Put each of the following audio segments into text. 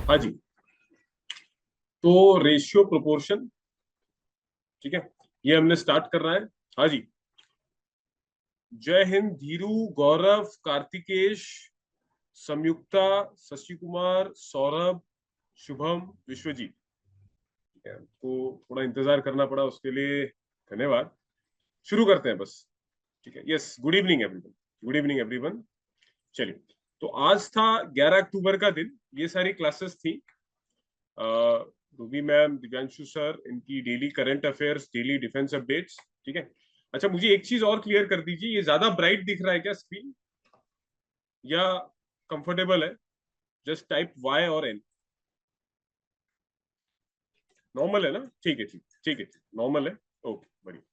हाँ जी। तो ratio proportion, ठीक है, ये हमने स्टार्ट कर रहा है। हाँ जी। जय हिंद धीरू, गौरव, कार्तिकेश, संयुक्ता, शशि कुमार, सौरभ, शुभम, विश्वजीत। ठीक है, तो थोड़ा इंतजार करना पड़ा, उसके लिए धन्यवाद। शुरू करते हैं बस। ठीक है। Yes, good evening everyone. Good evening everyone. चलिए, तो आज था 11 अक्टूबर का दिन। ये सारी क्लासेस थी रूबी मैम, दिव्यांशु सर, इनकी daily current affairs, daily defence updates. ठीक है। अच्छा, मुझे एक चीज और क्लियर कर दीजिए, ये ज्यादा ब्राइट दिख रहा है क्या स्क्रीन, या कंफर्टेबल है? जस्ट टाइप वाई और एन। नॉर्मल है ना? ठीक है, ठीक, ठीक है, ठीक, नॉर्मल है। ओके, बढ़िया।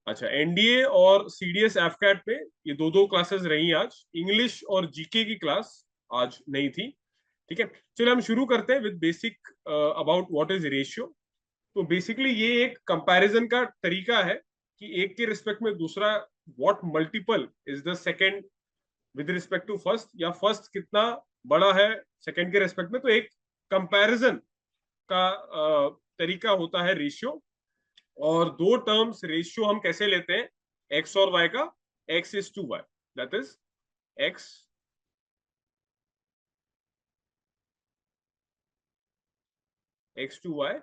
अच्छा, एनडीए और सीडीएस एफकैट में ये दो दो क्लासेस रही आज। इंग्लिश और जीके की क्लास आज नहीं थी। ठीक है, चलिए हम शुरू करते हैं with basic about what is ratio. तो बेसिकली ये एक कंपैरिजन का तरीका है कि एक के रिस्पेक्ट में दूसरा, what multiple is the second with respect to first, या फर्स्ट कितना बड़ा है सेकंड के रिस्पेक्ट में। तो एक कंपैरिजन का तरीका होता है रेशियो। और दो टर्म्स रेशियो हम कैसे लेते हैं, एक्स और वाई का, X is to Y, that is X X to Y.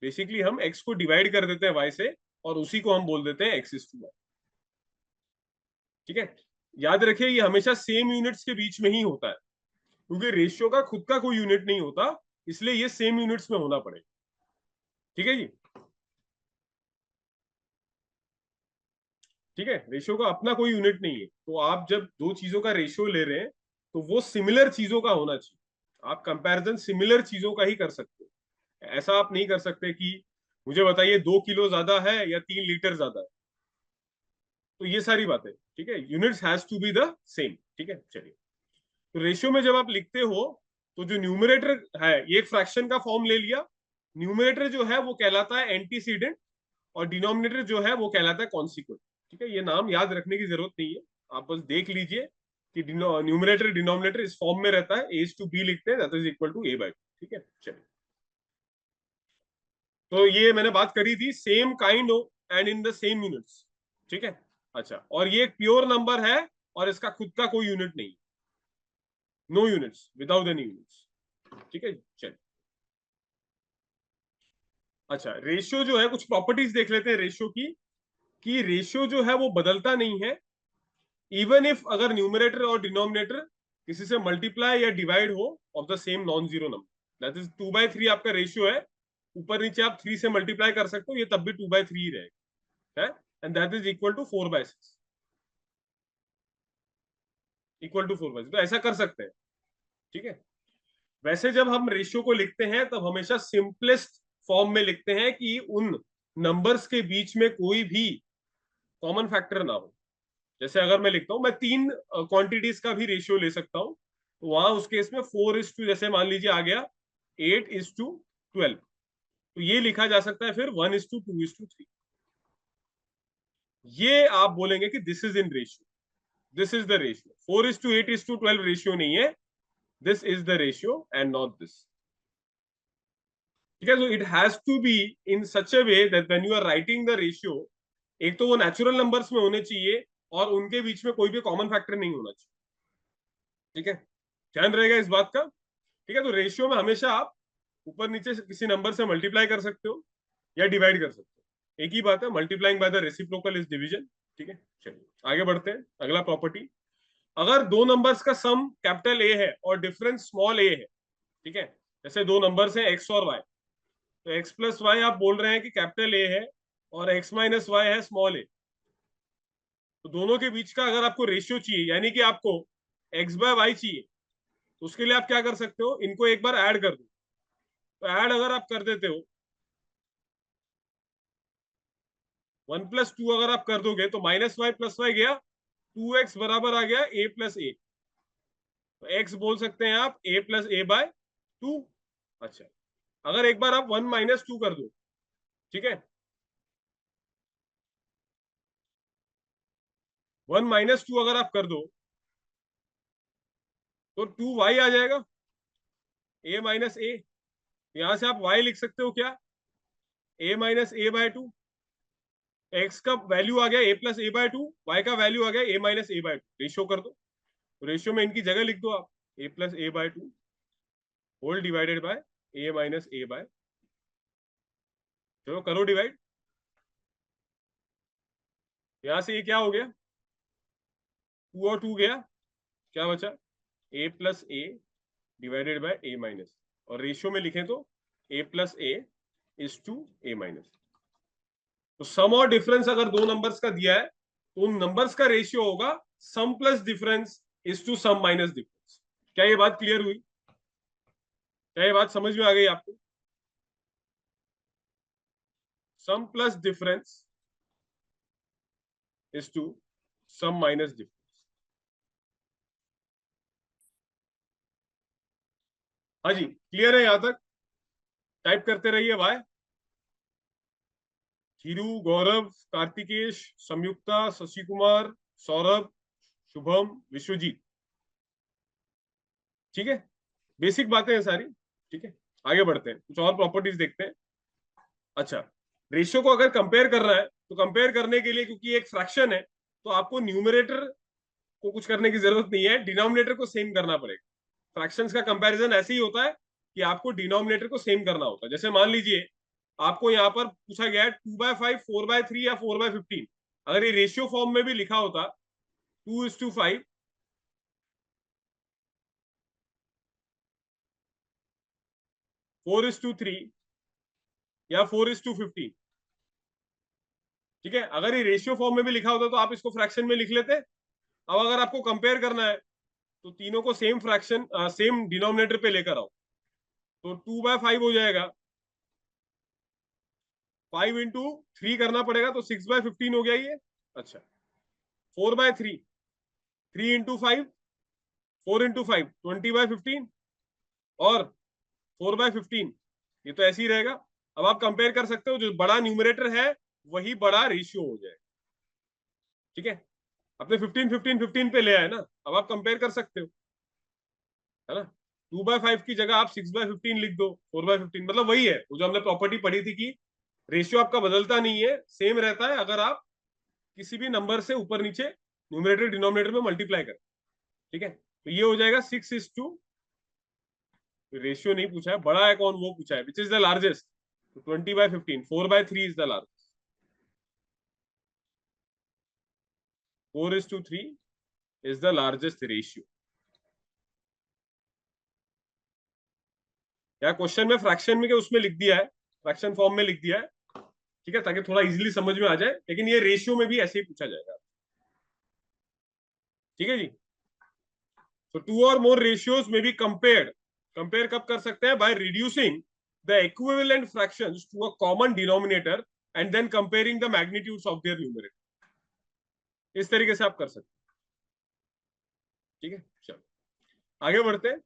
Basically हम एक्स को डिवाइड कर देते हैं वाई से, और उसी को हम बोल देते हैं एक्स इज टू वाई। ठीक है, याद रखिए ये हमेशा सेम यूनिट्स के बीच में ही होता है, क्योंकि रेशियो का खुद का कोई यूनिट नहीं होता, इसलिए ये सेम यूनिट्स में होना पड़ेगा। ठीक है जी। ठीक है, रेशियो का अपना कोई यूनिट नहीं है, तो आप जब दो चीजों का रेशियो ले रहे हैं तो वो सिमिलर चीजों का होना चाहिए। आप कंपैरिजन सिमिलर चीजों का ही कर सकते हो। ऐसा आप नहीं कर सकते कि मुझे बताइए 2 किलो ज्यादा है या 3 लीटर ज्यादा है। तो ये सारी बातें, ठीक है, units has to be the same. ठीक है, चलिए। तो रेशियो में जब आप लिखते हो, तो जो न्यूमरेटर है ये एक फ्रैक्शन का फॉर्म ले लिया। न्यूमरेटर जो है वो कहलाता है एंटीसीडेंट, और डिनोमिनेटर जो है वो कहलाता है कॉन्सिक्वेंट। ठीक है, ये नाम याद रखने की जरूरत नहीं है, आप बस देख लीजिए कि न्यूमरेटर डिनोमिनेटर इस फॉर्म में रहता है, ए टू बी लिखते हैं, that is equal to A by. ठीक है, चलिए। तो ये मैंने बात करी थी, same kind and in the same units. ठीक है। अच्छा, और ये एक प्योर नंबर है, और इसका खुद का कोई यूनिट नहीं, no units, without any units. ठीक है, चलिए। अच्छा, रेशियो जो है, कुछ प्रॉपर्टीज देख लेते हैं रेशियो की, कि रेशियो जो है वो बदलता नहीं है। इवन इफ अगर न्यूमरेटर और डिनोमिनेटर किसी से मल्टीप्लाई या डिवाइड हो of the same non zero number, that is 2/3 आपका रेशियो है। ऊपर नीचे आप 3 से मल्टीप्लाई कर सकते हो, ये तब भी 2/3 ही रहेगा, है। And that is equal to 4/6, equal to 4/6, तो ऐसा कर सकते हैं। ठीक है। वैसे जब हम रेशियो को लिखते हैं तब हमेशा सिंपलेस्ट फॉर्म में लिखते हैं कि उन नंबर्स के बीच में कोई भी कॉमन फैक्टर ना हो। जैसे अगर मैं लिखता हूं, मैं 3 क्वांटिटीज का भी रेशियो ले सकता हूं, तो वहां उस केस में 4:2, जैसे मान लीजिए आ गया 8:12, तो ये लिखा जा सकता है फिर 1:2:3। ये आप बोलेंगे कि this is in ratio, this is the ratio. 4:8:12 ratio नहीं है, this is the ratio and not this. ठीक है, so it has to be in such a way that when you are writing the ratio, एक तो वो natural numbers में होने चाहिए, और उनके बीच में कोई भी कॉमन फैक्टर नहीं होना चाहिए। ठीक है, ध्यान रहेगा इस बात का। ठीक है, तो रेशियो में हमेशा आप ऊपर नीचे किसी नंबर से मल्टीप्लाई कर सकते हो या डिवाइड कर सकते हो, एक ही बात है, multiplying by the reciprocal is division. ठीक है, चलिए आगे बढ़ते हैं। अगला प्रॉपर्टी, अगर दो नंबर्स का सम कैपिटल ए है और डिफरेंस स्मॉल ए है, ठीक है, जैसे दो नंबर्स हैं एक्स और वाई, तो एक्स प्लस वाई आप बोल रहे हैं कि कैपिटल ए है, और एक्स माइनस वाई है स्मॉल ए। तो दोनों के बीच का अगर आपको रेशियो चाहिए, यानी कि आपको एक्स बाय वाई चाहिए, तो उसके लिए आप क्या कर सकते हो, इनको एक बार ऐड कर दो। तो ऐड अगर आप कर देते हो, 1+2 अगर आप कर दोगे, तो -y प्लस वाई गया, 2x बराबर आ गया a प्लस ए। तो x बोल सकते हैं आप a+a/2। अच्छा, अगर एक बार आप 1 - 2 कर दो, ठीक है, 1 - 2 अगर आप कर दो, तो 2y आ जाएगा। ए माइनस ए, यहां से आप वाई लिख सकते हो क्या, a minus a by two. X का वैल्यू आ गया a plus a by two, y का वैल्यू आ गया a minus a by two. Ratio कर दो, रेशियो में इनकी जगह लिख दो आप, a plus a by two whole divided by a minus a by, चलो करो डिवाइड। यहां से ये क्या हो गया, 2 और 2 गया, क्या बचा, a plus a divided by a minus, और रेशियो में लिखें तो ए plus a is to a minus. तो सम और डिफरेंस अगर दो नंबर्स का दिया है तो उन नंबर्स का रेशियो होगा sum plus difference is to sum minus difference. क्या ये बात क्लियर हुई, क्या ये बात समझ में आ गई आपको? Sum plus difference is to sum minus difference. हाँ जी, क्लियर है यहां तक? टाइप करते रहिए वाई। धीरू, गौरव, कार्तिकेश, संयुक्ता, शशि कुमार, सौरभ, शुभम, विश्वजीत। ठीक है, बेसिक बातें हैं सारी। ठीक है, आगे बढ़ते हैं, कुछ और प्रॉपर्टीज देखते हैं। अच्छा, रेशियो को अगर कंपेयर कर रहा है तो कंपेयर करने के लिए, क्योंकि एक फ्रैक्शन है, तो आपको न्यूमरेटर को कुछ करने की जरूरत नहीं है, डिनोमिनेटर को सेम करना पड़ेगा। फ्रैक्शंस का कंपैरिजन ऐसे ही होता है कि आपको डिनोमिनेटर को सेम करना होता है। जैसे मान लीजिए आपको यहाँ पर पूछा गया है 2/5, 4/3 या 4/15। अगर ये रेशियो फॉर्म में भी लिखा होता 2:5, 4:3 या 4:15, ठीक है, अगर ये रेशियो फॉर्म में भी लिखा होता तो आप इसको फ्रैक्शन में लिख लेते। अब अगर आपको कंपेयर करना है तो तीनों को सेम फ्रैक्शन सेम डिनोमिनेटर पे लेकर आओ, तो 2/5 हो जाएगा, 5 into 3 करना पड़ेगा तो 6/15 हो गया ये। अच्छा, 4/3, 3 into 5, 4 into 5, 20/15, और 4/15, ये तो ऐसे ही रहेगा। अब आप कंपेयर कर सकते हो, जो बड़ा न्यूमरेटर है वही बड़ा रेशियो हो जाए। ठीक है, अपने 15 15 15 पे ले आए ना, अब आप कंपेयर कर सकते हो, है ना। 2/5 की जगह आप 6/15 लिख दो, 4/15, मतलब वही है वो जो हमने प्रॉपर्टी पढ़ी थी कि रेशियो आपका बदलता नहीं है, सेम रहता है अगर आप किसी भी नंबर से ऊपर नीचे न्यूमरेटर डिनोमिनेटर में मल्टीप्लाई करें। ठीक है, तो ये हो जाएगा 6:, रेशियो नहीं पूछा है, बड़ा है कौन वो पूछा है, विच इज द लार्जेस्ट, तो 20/15, 4/3 is the largest, 4:3 is the largest ratio. या क्वेश्चन में फ्रैक्शन में के उसमें लिख दिया है, फ्रैक्शन फॉर्म में लिख दिया है, ठीक है, ताकि थोड़ा इजीली समझ में आ जाए, लेकिन ये रेशियो में भी ऐसे ही पूछा जाएगा। ठीक है जी, तो two or more ratios may be compared, compare कब कर सकते हैं, by reducing the equivalent fractions to a common denominator and then comparing the magnitudes of their numerator. इस तरीके से आप कर सकते हैं। ठीक है, चलो आगे बढ़ते हैं।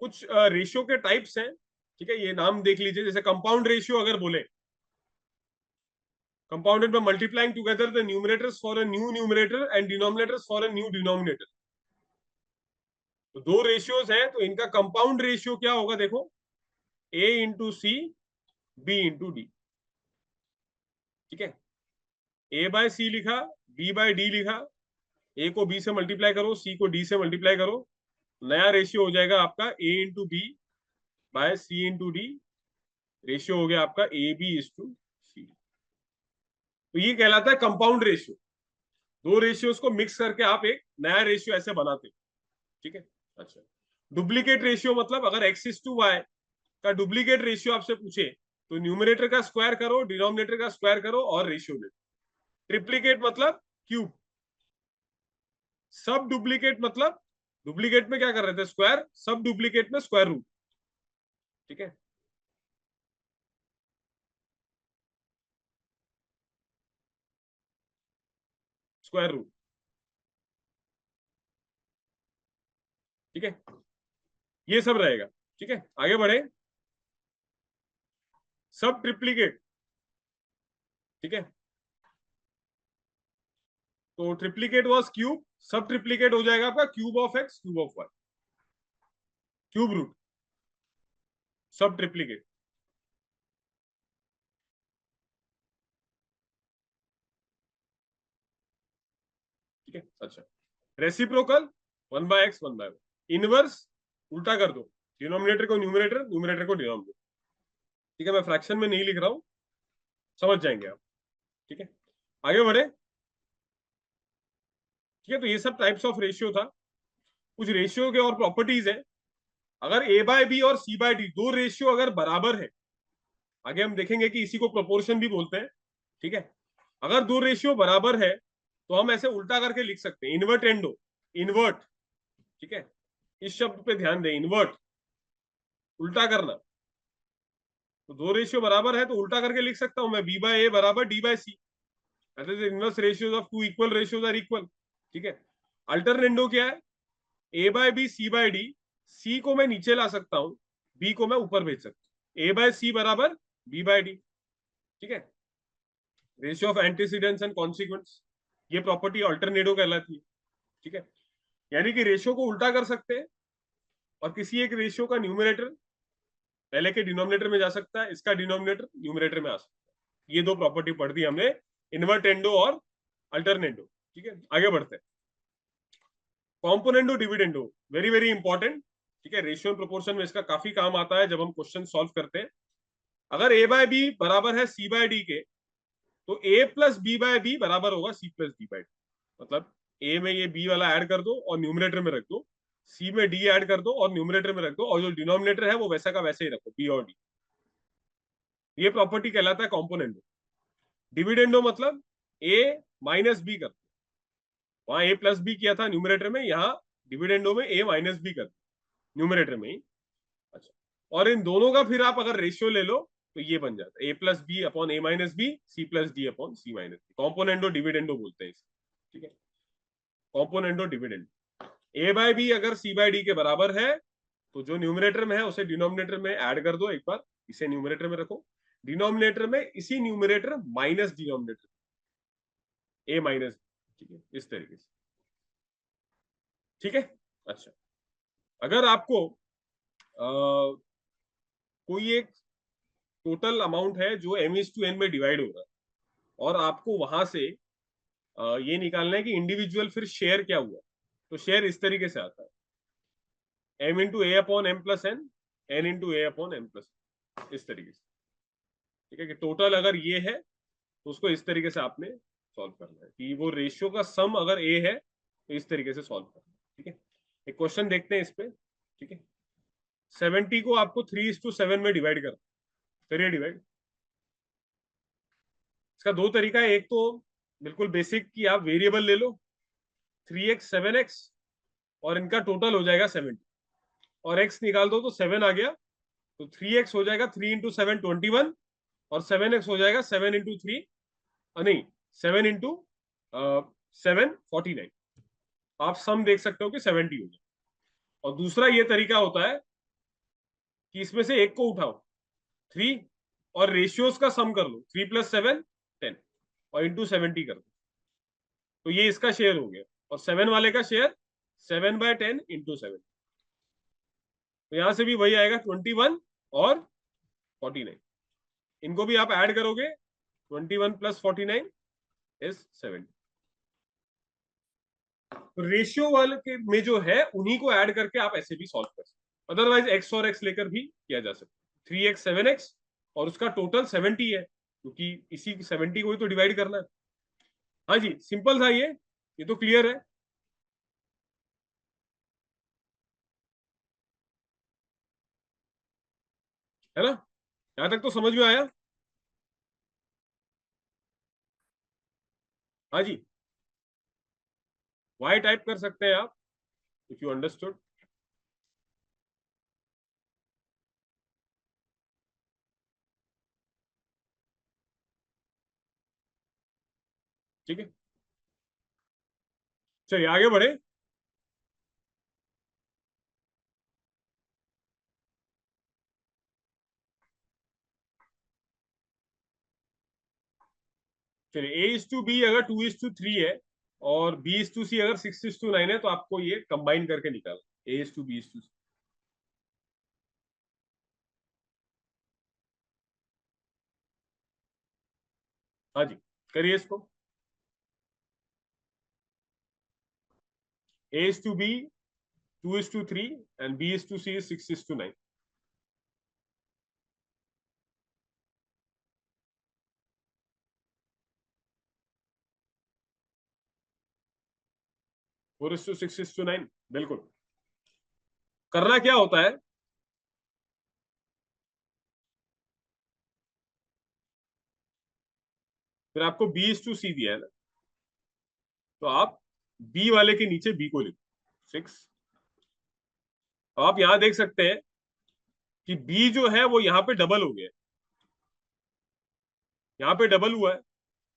कुछ रेशियो के टाइप्स हैं, ठीक है, ये नाम देख लीजिए। जैसे कंपाउंड रेशियो अगर बोले, compounded by multiplying together the numerators for a new numerator and denominators for a new denominator। तो दो रेशियोज हैं, तो इनका कंपाउंड रेशियो क्या होगा, देखो, a into C, b into D. ठीक है, a बाय सी लिखा, b बाय डी लिखा, a को b से मल्टीप्लाई करो, c को d से मल्टीप्लाई करो, नया रेशियो हो जाएगा आपका a into B by C into D, ratio हो गया आपका A B is to C. तो ये कहलाता है कंपाउंड रेशियो। दो रेशियोज को मिक्स करके आप एक नया रेशियो ऐसे बनाते हो। ठीक है, अच्छा, डुप्लीकेट रेशियो मतलब अगर एक्स इज टू वाई का डुप्लीकेट रेशियो आपसे पूछे तो न्यूमरेटर का स्क्वायर करो, डिनोमिनेटर का स्क्वायर करो और रेशियो ले। ट्रिप्लीकेट मतलब क्यूब। सब डुप्लीकेट मतलब, डुप्लीकेट में क्या कर रहे थे, स्क्वायर, सब डुप्लीकेट में स्क्वायर रूट। ठीक है, स्क्वायर रूट। ठीक है, ये सब रहेगा। ठीक है, आगे बढ़े। सब ट्रिप्लीकेट, ठीक है, तो ट्रिप्लीकेट वॉज क्यूब, सब ट्रिप्लीकेट हो जाएगा आपका cube of X, cube of Y, cube root. सब ट्रिप्लीकेट। ठीक है, अच्छा। Reciprocal 1/x 1/1। इनवर्स उल्टा कर दो, डिनोमिनेटर को न्यूमरेटर, न्यूमरेटर को डिनोमिनेटर। ठीक है, मैं फ्रैक्शन में नहीं लिख रहा हूं, समझ जाएंगे आप। ठीक है, आगे बढ़े। ठीक है, तो ये सब टाइप्स ऑफ रेशियो था। कुछ रेशियो के और प्रॉपर्टीज है। अगर ए बाय बी और सी बाय डी दो रेशियो अगर बराबर है, आगे हम देखेंगे कि इसी को प्रोपोर्शन भी बोलते हैं। ठीक है, अगर दो रेशियो बराबर है तो हम ऐसे उल्टा करके लिख सकते हैं, इन्वर्टेंडो, इन्वर्ट। ठीक है, इस शब्द पे ध्यान दें, इन्वर्ट, उल्टा करना। तो दो रेशियो बराबर है तो उल्टा करके लिख सकता हूं मैं, बी बाय ए बराबर d by c. Inverse ratios of two equal ratios are equal. ठीक है, अल्टरनेंडो क्या है, a by b c by d. C को मैं नीचे ला सकता हूं, बी को मैं ऊपर भेज सकता हूं। ए बाय सी बराबर बी बाय डी। ठीक है, ratio of antecedents and consequence, ये प्रॉपर्टी अल्टरनेडो कहलाती है। ठीक है, यानी कि रेशियो को उल्टा कर सकते हैं और किसी एक रेशियो का न्यूमरेटर पहले के डिनोमिनेटर में जा सकता है, इसका डिनोमिनेटर न्यूमरेटर में आ सकता है। ये दो प्रॉपर्टी पढ़ दी हमने, इन्वर्टेंडो और अल्टरनेंडो। ठीक है, आगे बढ़ते हैं। Componendo dividendo, very very important. ठीक है, रेशियो प्रोपोर्शन में इसका काफी काम आता है जब हम क्वेश्चन सॉल्व करते हैं। अगर ए बाय बी बराबर है सी बाय डी के, तो ए प्लस बी बाय बी बराबर होगा C plus D by D. मतलब ए में ये बी वाला ऐड कर दो और न्यूमरेटर में रख दो, सी में डी ऐड कर दो और न्यूमरेटर में रख दो, और जो डिनोमिनेटर है वो वैसा का वैसे ही रखो, बी और डी। ये प्रॉपर्टी कहलाता है कॉम्पोनेंडो। डिविडेंडो मतलब ए माइनस बी कर, वहां ए प्लस बी किया था न्यूमरेटर में, यहाँ डिविडेंडो में ए माइनस बी कर न्यूमरेटर में ही। अच्छा, और इन दोनों का फिर आप अगर रेशियो ले लो तो ये बन जाता है a plus b upon a minus b, c plus d upon c minus b. Componendo dividendo बोलते हैं इसे। ठीक है, componendo dividendo. A by b अगर सी बाय डी के बराबर है तो जो न्यूमरेटर में है उसे डिनोमिनेटर में ऐड कर दो एक बार, इसे न्यूमरेटर में रखो, डिनोमिनेटर में इसी न्यूमरेटर माइनस डिनोमिनेटर ए माइनस। ठीक है, इस तरीके से। ठीक है, अच्छा। अगर आपको कोई एक टोटल अमाउंट है जो m/n में डिवाइड हो रहा है, और आपको वहां से ये निकालना है कि इंडिविजुअल फिर शेयर क्या हुआ, तो शेयर इस तरीके से आता है, m into A upon M plus N, N into A upon M plus, इस तरीके से। ठीक है, कि टोटल अगर ये है तो उसको इस तरीके से आपने सॉल्व करना है, कि वो रेशियो का सम अगर ए है तो इस तरीके से सॉल्व करना है। ठीक है, एक क्वेश्चन देखते हैं इस पे। ठीक है, 70 को आपको 3:7 में डिवाइड करना, करिए डिवाइड। इसका दो तरीका है, एक तो बिल्कुल बेसिक कि आप वेरिएबल ले लो 3x 7x, और इनका टोटल हो जाएगा 70, और x निकाल दो तो 7 आ गया, तो 3x हो जाएगा 3 इंटू 7 21, और 7x हो जाएगा 7 इंटू 3, नहीं 7 इंटू 7 49। आप सम देख सकते हो कि 70 हो जाए। और दूसरा ये तरीका होता है कि इसमें से एक को उठाओ 3, और रेशियोज का सम कर लो, 3 प्लस 7 10, और इंटू 70 कर दो, तो ये इसका शेयर हो गया, और 7 वाले का शेयर 7/10 इंटू 7, तो यहां से भी वही आएगा 21 और 49। इनको भी आप ऐड करोगे, 21 प्लस 49 इज 70। तो रेशियो वाले के में जो है उन्हीं को ऐड करके आप ऐसे भी सॉल्व कर सकते, अदरवाइज एक्स और एक्स लेकर भी किया जा सकता है। 3x 7x, और उसका टोटल 70 है, क्योंकि इसी 70 को ही तो डिवाइड करना है। हाँ जी, सिंपल था ये तो क्लियर है ना? यहां तक तो समझ में आया? हाँ जी, वाई टाइप कर सकते हैं आप, इफ यू अंडरस्टूड। ठीक है, चलिए आगे बढ़े। चलिए, A:B अगर 2:3 है, और B:C अगर 6:9 है, तो आपको ये कंबाइन करके निकालना, A:B:C। हाँ जी, करिए इसको। A is to B, 2 is to 3 and B is to C is 6 is to 9. Four is to six is to nine, बिल्कुल। करना क्या होता है, फिर आपको बी इज टू सी दिया है ना, तो आप बी वाले के नीचे बी को लिखो 6। तो आप यहां देख सकते हैं कि बी जो है वो यहाँ पे डबल हो गया है, यहाँ पे डबल हुआ है।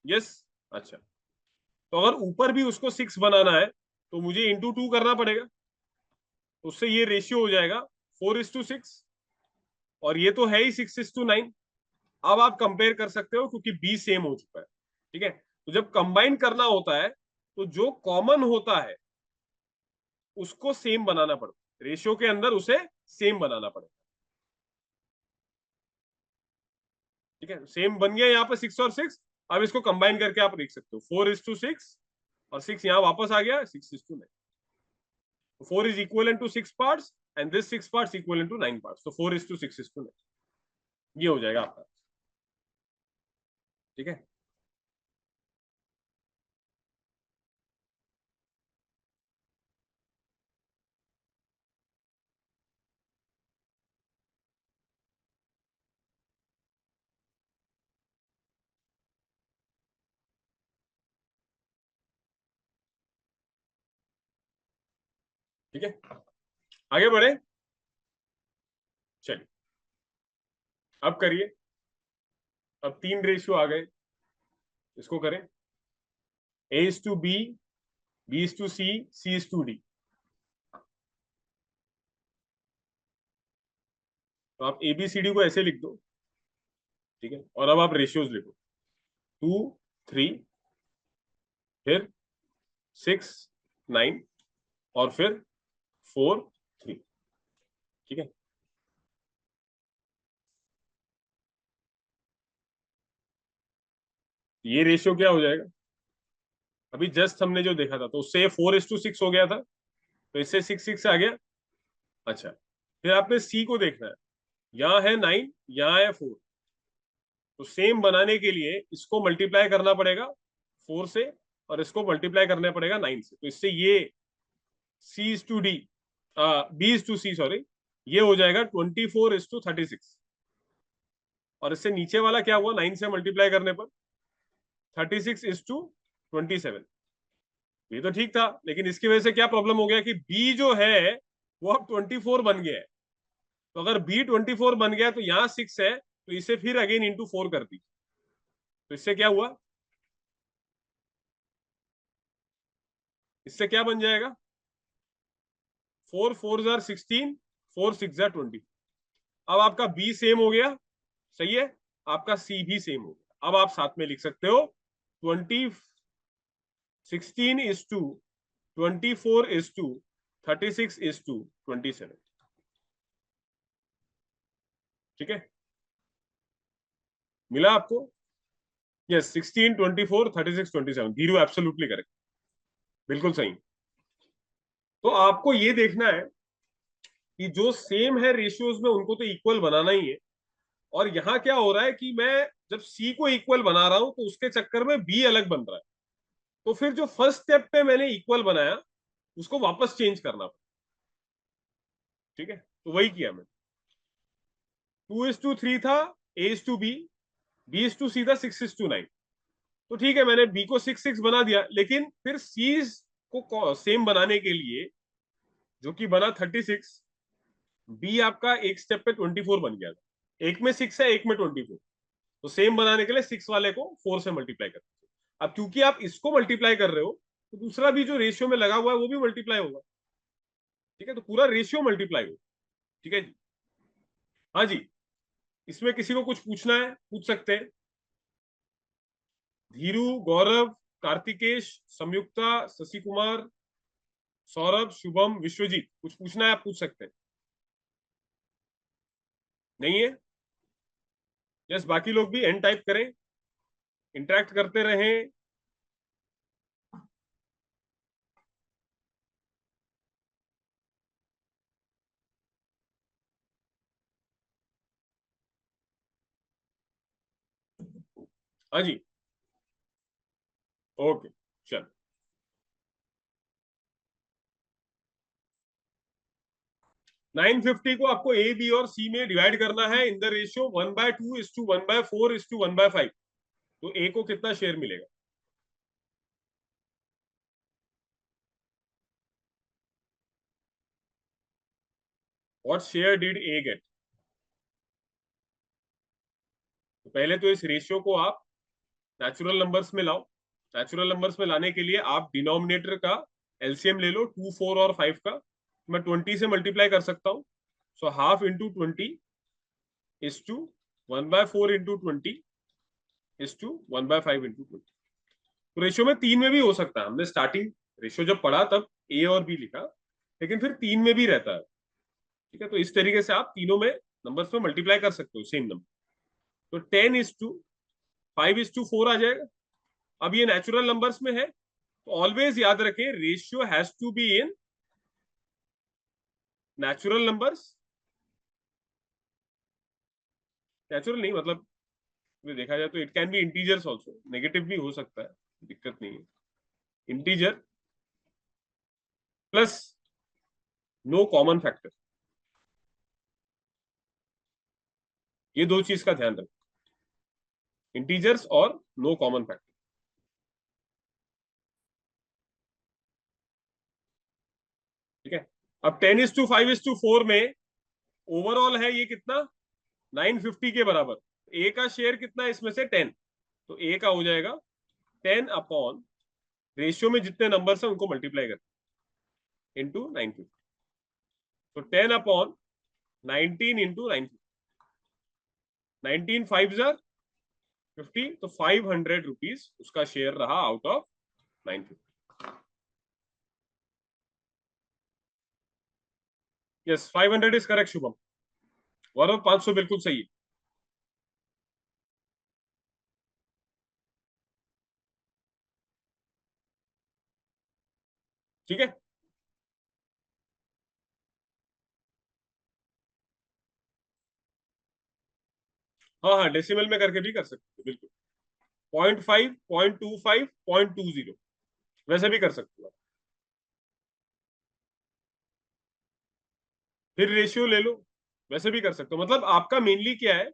यस, अच्छा। तो अगर ऊपर भी उसको 6 बनाना है तो मुझे इंटू 2 करना पड़ेगा, तो उससे ये रेशियो हो जाएगा 4:6, और ये तो है ही 6:9। अब आप कंपेयर कर सकते हो क्योंकि बी सेम हो चुका है, ठीक है। तो जब कंबाइन करना होता है तो जो कॉमन होता है उसको सेम बनाना पड़ता है, रेशियो के अंदर उसे सेम बनाना पड़ेगा, ठीक है। सेम बन गया यहाँ पे 6 और 6। अब इसको कंबाइन करके आप देख सकते हो 4:6, और 6 यहाँ वापस आ गया 6:9। 4 is equivalent to 6 parts and this 6 parts equivalent to 9 parts, तो 4:6:9 ये हो जाएगा आपका, ठीक है। ठीक है, आगे बढ़े, चलिए अब करिए। अब 3 रेशियो आ गए, इसको करें। A is to B, B is to C, C is to D। तो आप ABCD को ऐसे लिख दो, ठीक है। और अब आप रेशियोज लिखो, 2 3, फिर 6 9, और फिर 4 3, ठीक है। ये रेशियो क्या हो जाएगा, अभी जस्ट हमने जो देखा था तो उससे 4:6 हो गया था, तो इससे 6 आ गया। अच्छा, फिर आपने सी को देखना है, यहाँ है 9, यहाँ है 4, तो सेम बनाने के लिए इसको मल्टीप्लाई करना पड़ेगा 4 से, और इसको मल्टीप्लाई करना पड़ेगा 9 से, तो इससे ये C is to D, B is to C, sorry, ये हो जाएगा 24:36। और इससे नीचे वाला क्या हुआ, 9 से मल्टीप्लाई करने पर 36:27। ये तो ठीक था, लेकिन इसकी वजह से क्या प्रॉब्लम हो गया कि B जो है वो अब 24 बन गया है। तो अगर B 24 बन गया तो यहाँ 6 है, तो इसे फिर अगेन इंटू 4 कर दी, तो इससे क्या हुआ, इससे क्या बन जाएगा, 4 4 जार 16, 4 6 जार 20। अब आपका बी सेम हो गया, सही है, आपका सी भी सेम हो गया। अब आप साथ में लिख सकते हो 16:24:36:27, ठीक है। मिला आपको, यस, 16:24:36:27, धीरू एब्सोल्युटली करेक्ट, बिल्कुल सही। तो आपको ये देखना है कि जो सेम है रेशियोज में उनको तो इक्वल बनाना ही है। और यहां क्या हो रहा है कि मैं जब सी को इक्वल बना रहा हूं तो उसके चक्कर में बी अलग बन रहा है, तो फिर जो फर्स्ट स्टेप पे मैंने इक्वल बनाया उसको वापस चेंज करना पड़ा, ठीक है। तो वही किया मैंने, 2:3 था, A:B, B:C था 6:9। तो ठीक है, मैंने बी को 6 बना दिया, लेकिन फिर सी को सेम बनाने के लिए जो कि बना 36, बी आपका एक स्टेप पे 24 बन गया था, एक में 6 है एक में 24, तो सेम बनाने के लिए 6 वाले को 4 से मल्टीप्लाई करते हैं। अब क्योंकि आप इसको मल्टीप्लाई कर रहे हो तो दूसरा भी जो रेशियो में लगा हुआ है वो भी मल्टीप्लाई होगा, ठीक है। तो पूरा रेशियो मल्टीप्लाई होगा, ठीक है जी। हाँ जी, इसमें किसी को कुछ पूछना है पूछ सकते हैं, धीरू, गौरव, कार्तिकेश, संयुक्ता, शशि कुमार, सौरभ, शुभम, विश्वजीत, कुछ पूछना है आप पूछ सकते हैं, नहीं है, यस, बाकी लोग भी एन टाइप करें। इंटरेक्ट करते रहें। हाँ जी, ओके, चल। 950 को आपको ए, बी और सी में डिवाइड करना है इन द रेशियो 1/2:1/4:1/5। तो ए को कितना शेयर मिलेगा? What share did A get? तो पहले तो इस रेशियो को आप नेचुरल नंबर्स में लाओ। नेचुरल नंबर्स में लाने के लिए आप डिनोमिनेटर का एलसीएम ले लो, 2, 4 और 5 का। मैं 20 से मल्टीप्लाई कर सकता हूँ। So half into 20 is to 1/4 into 20 is to 1/5 into 20। तो रेशियो में तीन में भी हो सकता है। हमने स्टार्टिंग रेशियो जब पढ़ा तब ए और बी लिखा, लेकिन फिर तीन में भी रहता है। ठीक है, तो इस तरीके से आप तीनों में नंबर्स में मल्टीप्लाई कर सकते हो सेम नंबर। तो 10:5:4 आ जाएगा। अब ये नेचुरल नंबर्स में है, तो ऑलवेज याद रखें ratio has to be in natural numbers. Natural नहीं मतलब देखा जाए तो it can be integers also, negative भी हो सकता है, दिक्कत नहीं है। Integer plus no common factor, ये दो चीज का ध्यान रखें, इंटीजर्स और नो कॉमन फैक्टर। ठीक है, अब 10:5:4 में ओवरऑल है ये कितना? 950 के बराबर। ए का शेयर कितना है इसमें से? 10। तो ए का हो जाएगा 10/, रेशियो में जितने नंबर्स हैं उनको मल्टीप्लाई कर इंटू 950। तो 10/19 इंटू 950। 19 5 50, तो 500 रुपीज उसका शेयर रहा out of 950। Yes, 500 is correct Shubham. और 500 बिल्कुल सही है। ठीक है, हाँ हाँ, डेसिमल में करके भी कर सकते हो बिल्कुल। 0.5, 0.25, 0.20 वैसे भी कर सकते हो आप। फिर रेशियो ले लो, वैसे भी कर सकते हो। मतलब आपका मेनली क्या है,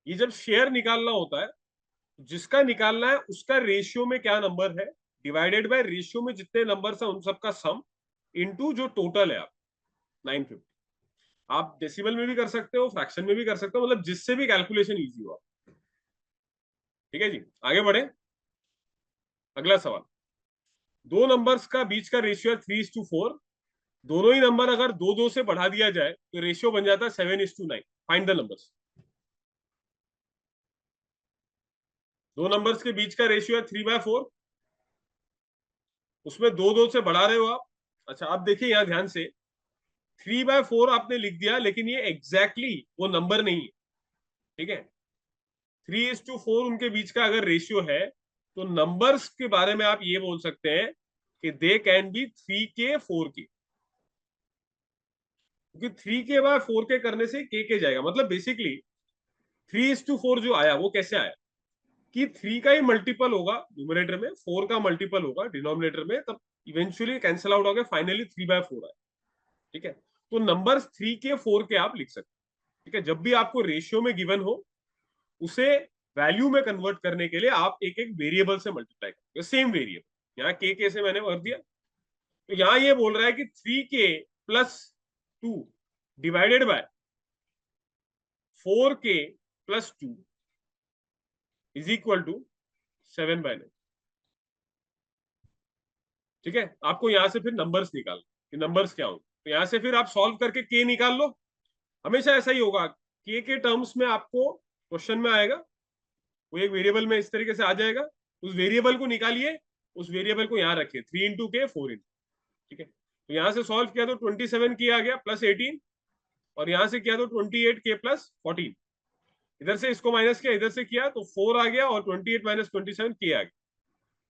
ये जब शेयर निकालना होता है, जिसका निकालना है उसका रेशियो में क्या नंबर है डिवाइडेड बाय रेशियो में जितने नंबर है उन सबका सम इनटू जो टोटल है आप 950। आप डेसिमल में भी कर सकते हो, फ्रैक्शन में भी कर सकते हो, मतलब जिससे भी कैलकुलेशन इजी हो आप। ठीक है जी, आगे बढ़े। अगला सवाल, दो नंबर्स का बीच का रेशियो है 3:4। दोनों ही नंबर अगर दो दो से बढ़ा दिया जाए तो रेशियो बन जाता है 7:9। Find the numbers. दो नंबर्स के बीच का रेशियो है 3/4, उसमें दो दो से बढ़ा रहे हो आप। अच्छा, आप देखिए यहां ध्यान से, 3/4 आपने लिख दिया, लेकिन ये एग्जैक्टली वो नंबर नहीं है। ठीक है, 3:4 उनके बीच का अगर रेशियो है, तो नंबर्स के बारे में आप ये बोल सकते हैं कि they can be 3K 4K, क्योंकि 3K/4 के करने से के जाएगा। मतलब बेसिकली 3:4 जो आया वो कैसे आया कि 3 का ही मल्टीपल होगा न्यूमरेटर में, 4 का मल्टीपल होगा डिनोमिनेटर में, तब इवेंचुअली कैंसिल आउट हो गया, फाइनली 3/4 आया। ठीक है, तो नंबर 3K 4K आप लिख सकते हैं। ठीक है, जब भी आपको रेशियो में गिवन हो, उसे वैल्यू में कन्वर्ट करने के लिए आप एक एक वेरिएबल से मल्टीप्लाई करेंगे, सेम वेरिएबल। यहाँ के से मैंने भर दिया, तो यहाँ ये बोल रहा है कि 3K+2 divided by 4K+2 is equal to 7/9। ठीक है, आपको यहां से फिर नंबर्स निकाल कि नंबर्स क्या होंगे। तो यहां से फिर आप सॉल्व करके के निकाल लो। हमेशा ऐसा ही होगा, के टर्म्स में आपको क्वेश्चन में आएगा, वो एक वेरिएबल में इस तरीके से आ जाएगा। उस वेरिएबल को निकालिए, उस वेरिएबल को यहाँ रखिए 3 × K 4 ठीक है, तो यहां से सॉल्व किया तो 27 किया आ गया +18, और यहां से किया तो 28K+14। इधर से इसको माइनस किया, इधर से किया, तो 4 आ गया, और 28 माइनस 27 के आ गया।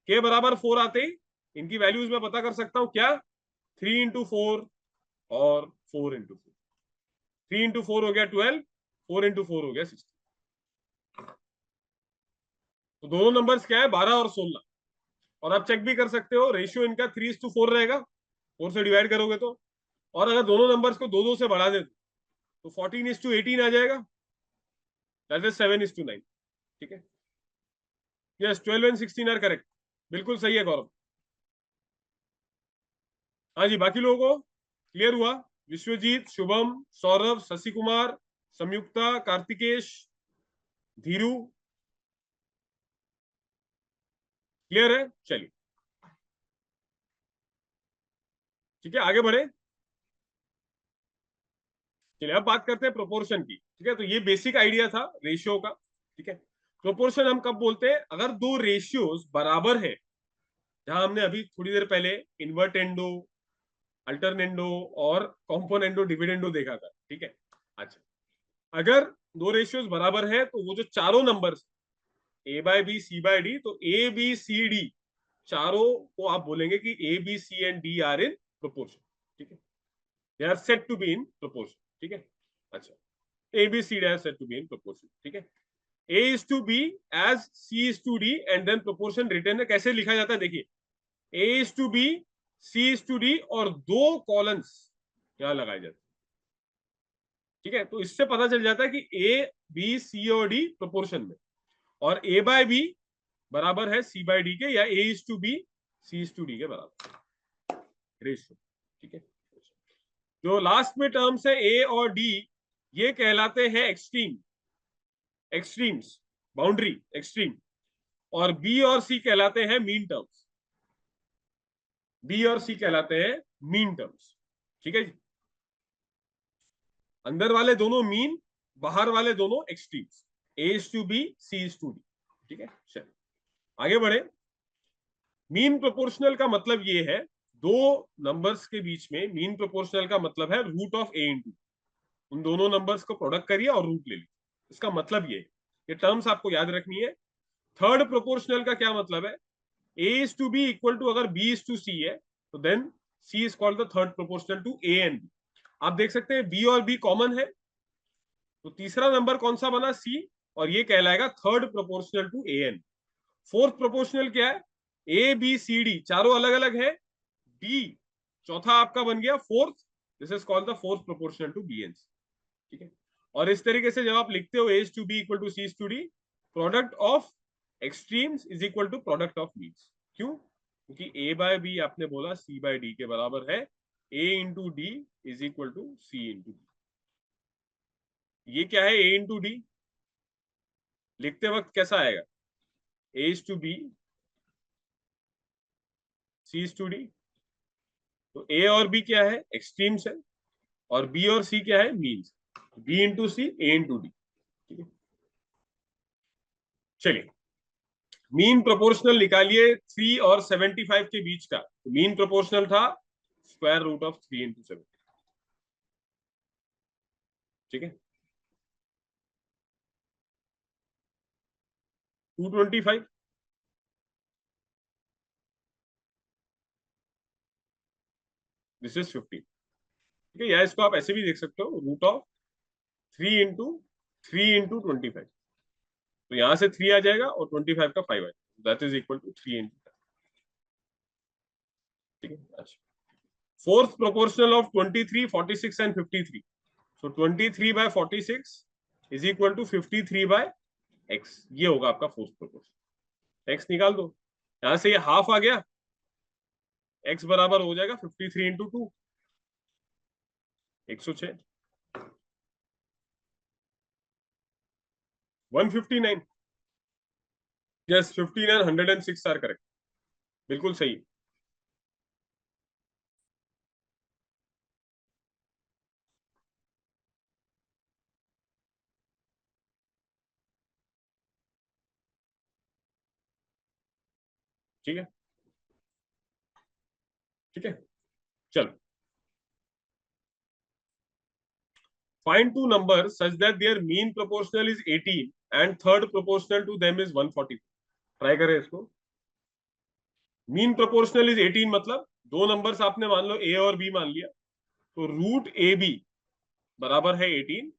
के बराबर 4 आते ही इनकी वैल्यूज मैं पता कर सकता हूं क्या, 3 into 4 और 4 into 4। 3 into 4 हो गया 12, 4 into 4 हो गया 16। तो दोनों नंबर्स क्या है, 12 और 16। और आप चेक भी कर सकते हो, रेशियो इनका 3:4 रहेगा, 4 से डिवाइड करोगे तो। और अगर दोनों नंबर्स को दो दो से बढ़ा दे तो 14:18 आ जाएगा, दैट इज 7:9। ठीक है, यस, 12 एंड 16 आर करेक्ट। बिल्कुल सही है गौरव। हाँ जी, बाकी लोगों को क्लियर हुआ? विश्वजीत, शुभम, सौरभ, शशि कुमार, संयुक्ता, कार्तिकेश, धीरू, क्लियर है? चलिए, ठीक है, आगे बढ़े। चलिए, अब बात करते हैं प्रोपोर्शन की। ठीक है, तो ये बेसिक आइडिया था रेशियो का। ठीक है, प्रोपोर्शन हम कब बोलते हैं, अगर दो रेशियोज बराबर है, जहां हमने अभी थोड़ी देर पहले इन्वर्टेंडो, अल्टरनेंडो और कॉम्पोनेंडो डिविडेंडो देखा था। ठीक है, अच्छा, अगर दो रेशियोज बराबर है तो वो जो चारों numbers, A by b, c by D, तो ए बी सी डी चारों को आप बोलेंगे कि A B C and D are in proportion. ठीक है, they are said to be in proportion. ठीक है, अच्छा, A B C D are said to be in proportion. ठीक है, A is to B as C is to D and then proportion return कैसे लिखा जाता है, देखिए, A is to B, C is to D, और दो columns यहां लगाए जाते हैं। ठीक है, तो इससे पता चल जाता है कि ए बी सी और डी प्रोपोर्शन में, और ए बाय बी बराबर है सी बाय डी के, या A is to B C is to D के बराबर रेशियो। ठीक है, जो लास्ट में टर्म्स है ए और डी, ये कहलाते हैं एक्सट्रीम, एक्सट्रीम्स, बाउंड्री एक्सट्रीम। और बी और सी कहलाते हैं मीन टर्म्स, बी और सी कहलाते हैं मीन टर्म्स। ठीक है जी, अंदर वाले दोनों मीन, बाहर वाले दोनों extremes, A is to B, C is to D. ठीक है, चलिए आगे बढ़े। मीन प्रोपोर्शनल का मतलब ये है, दो नंबर्स के बीच में मीन प्रोपोर्शनल का मतलब है रूट ऑफ ए इंटू, उन दोनों नंबर्स को प्रोडक्ट करिए और रूट ले लीजिए। इसका मतलब ये टर्म्स आपको याद रखनी है। थर्ड प्रोपोर्शनल का क्या मतलब है, A is to B equal to, अगर बी इज टू सी है तो then C is called the third proportional to A and B. आप देख सकते हैं बी और बी कॉमन है, तो तीसरा नंबर कौन सा बना, सी, और ये कहलाएगा third proportional to A and. Fourth proportional क्या है, ए बी सी डी चारों अलग अलग है, डी चौथा आपका बन गया fourth, this is called the fourth proportional to B and. ठीक है, और इस तरीके से जब आप लिखते हो A to B equal to C to D, product of extremes is equal to product of means. क्यों? क्योंकि ए बाय बी आपने बोला सी बाय डी के बराबर है, A into D is equal to C into D. ये क्या है, ए इंटू डी लिखते वक्त कैसा आएगा, A to B, C to D, तो ए और बी क्या है, एक्सट्रीम्स है, और बी और सी क्या है, मीन्स, बी इंटू सी, ए इंटू डी। ठीक है, चलिए, मीन प्रोपोर्शनल निकालिए 3 और 75 के बीच का। तो मीन प्रोपोर्शनल था स्क्वायर रूट ऑफ 3 into 70। ठीक है, 225, दिस इज 15। ठीक है, या इसको आप ऐसे भी देख सकते हो, रूट ऑफ 3 into 3 into 25। तो यहां से 3 आ जाएगा और 25 का 5 आएगा, that is equal to 3 into 5। ठीक है, अच्छा, fourth proportional of 23, 46 and 53। So 23/46 is equal to 53/x, ये होगा आपका फोर्थ प्रोपोर्शन। एक्स निकाल दो, यहां से ये हाफ आ गया, एक्स बराबर हो जाएगा 53 into 2, 106, 159। Yes, 15 and 106 are correct, बिल्कुल सही। ठीक है, ठीक है, चलो, Find two numbers such that their mean proportional is 18 and third proportional to them is 140. Try करें इसको. मीन प्रोपोर्शनल इज 18 मतलब दो नंबर्स आपने मान लो ए और बी मान लिया, तो रूट ए बी बराबर है 18,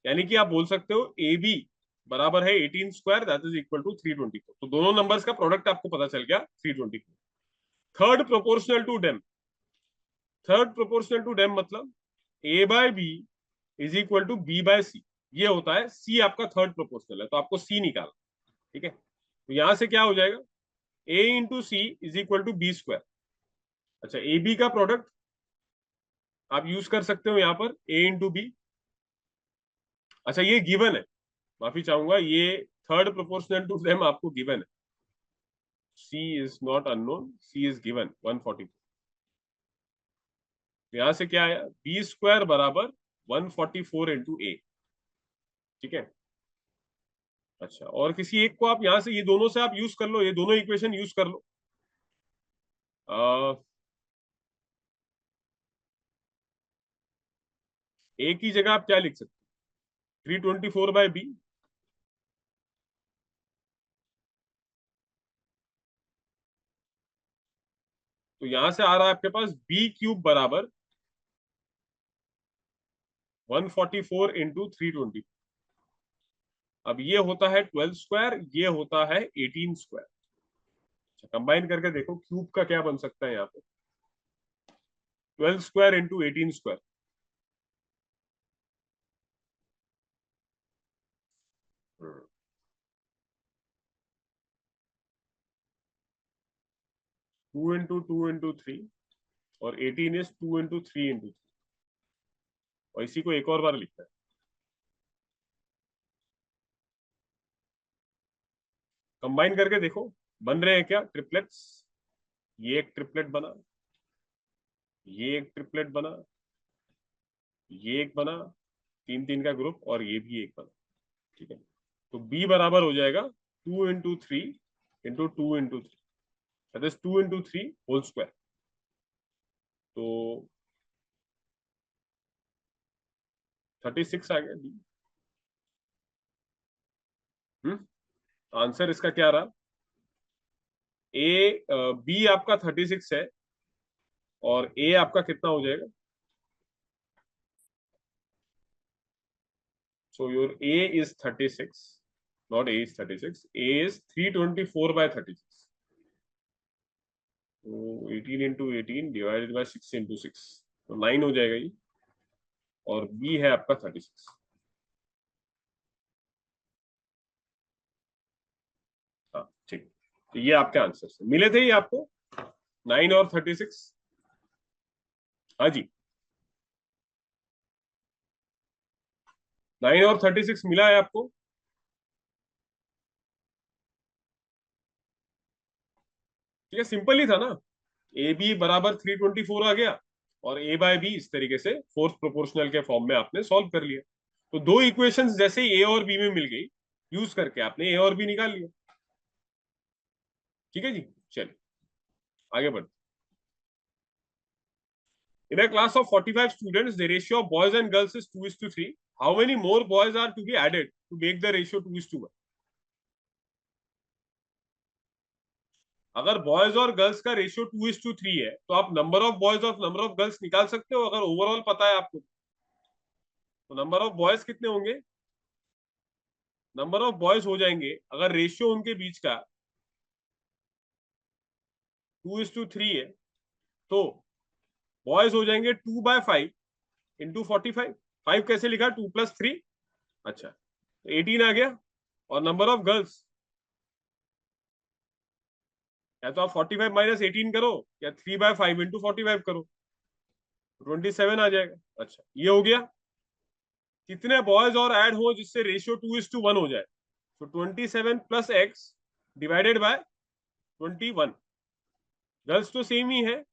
यानी कि आप बोल सकते हो ए बी बराबर है 18 square that is equal to 324. तो दोनों नंबर्स का प्रोडक्ट आपको पता चल गया 324. Third proportional to them, third proportional to them मतलब A by B is equal to B by C. ये होता है सी आपका थर्ड प्रोपोर्शनल है, तो आपको सी निकालना. ठीक है, तो यहां से क्या हो जाएगा, A into C is equal to B square. अच्छा, ए बी का प्रोडक्ट आप यूज कर सकते हो यहां पर ए इंटू बी. अच्छा, ये गिवन है, माफी चाहूंगा, ये थर्ड प्रोपोर्शनल टू देम आपको गिवन है. C is not unknown, C is given 140. यहां से क्या आया, बी स्क्वायर बराबर 144 इंटू ए. ठीक है. अच्छा, और किसी एक को आप यहां से, ये दोनों से आप यूज कर लो, ये दोनों इक्वेशन यूज कर लो. ए की जगह आप क्या लिख सकते हो, 324 बाय बी. तो यहां से आ रहा है आपके पास बी क्यूब बराबर 144 इंटू 320. अब ये होता है 12 स्क्वायर, ये होता है 18 स्क्वायर. अच्छा, कंबाइन करके देखो क्यूब का क्या बन सकता है यहाँ पे, 12 square into 18 square. Two into three, और 18 इज 2 इंटू 3 इंटू 3. और इसी को एक और बार लिखता है. कंबाइन करके देखो बन रहे हैं क्या ट्रिपलेट्स. ये एक ट्रिपलेट बना, ये एक ट्रिपलेट बना, ये एक बना, तीन तीन का ग्रुप, और ये भी एक बना. ठीक है, तो b बराबर हो जाएगा 2 into 3 into 2 into 3, that is 2 into 3 whole square. तो 36 आ गया b. आंसर इसका क्या रहा, ए बी आपका 36 है, और ए आपका कितना हो जाएगा. So your A is 36, not A is 36, A is 324 by 36. तो 18 इंटू 18 डिवाइडेड बाय 6 इंटू 6, तो 9 हो जाएगा ये, और बी है आपका 36. हाँ ठीक, तो ये आपके आंसर मिले थे ये आपको, 9 और 36. हाँ जी, 9 और 36 मिला है आपको. ठीक है, सिंपल ही था ना, ए बी बराबर 324 आ गया, और ए बाय बी इस तरीके से फोर्थ प्रोपोर्शनल के फॉर्म में आपने सॉल्व कर लिया. तो दो इक्वेशंस जैसे ए और बी में मिल गई, यूज करके आपने ए और बी निकाल लिया. ठीक है जी, चलिए आगे बढ़ते. In a class of 45 students, the ratio of boys and girls is 2:3. How many more boys are to be added to make the ratio 2:1? अगर बॉयज और गर्ल्स का रेशियो 2:3 है, तो आप नंबर ऑफ बॉयज और नंबर ऑफ गर्ल्स निकाल सकते हो. अगर ओवरऑल पता है आपको, तो नंबर ऑफ बॉयज कितने होंगे, नंबर ऑफ बॉयज हो जाएंगे, अगर रेशियो उनके बीच का 2:3 है, तो बॉयज हो जाएंगे 2/5 इंटू 45. 5 कैसे लिखा, 2+3. अच्छा, 18 आ गया. और नंबर ऑफ गर्ल्स, या तो आप 45 माइनस 18 करो, या 3/5 इंटू 45 करो, 27 आ जाएगा. अच्छा, ये हो गया. कितने बॉयज और ऐड हो जिससे रेशियो 2:1 हो जाए, तो 27 plus X divided bye 21. Girls तो सेम ही है,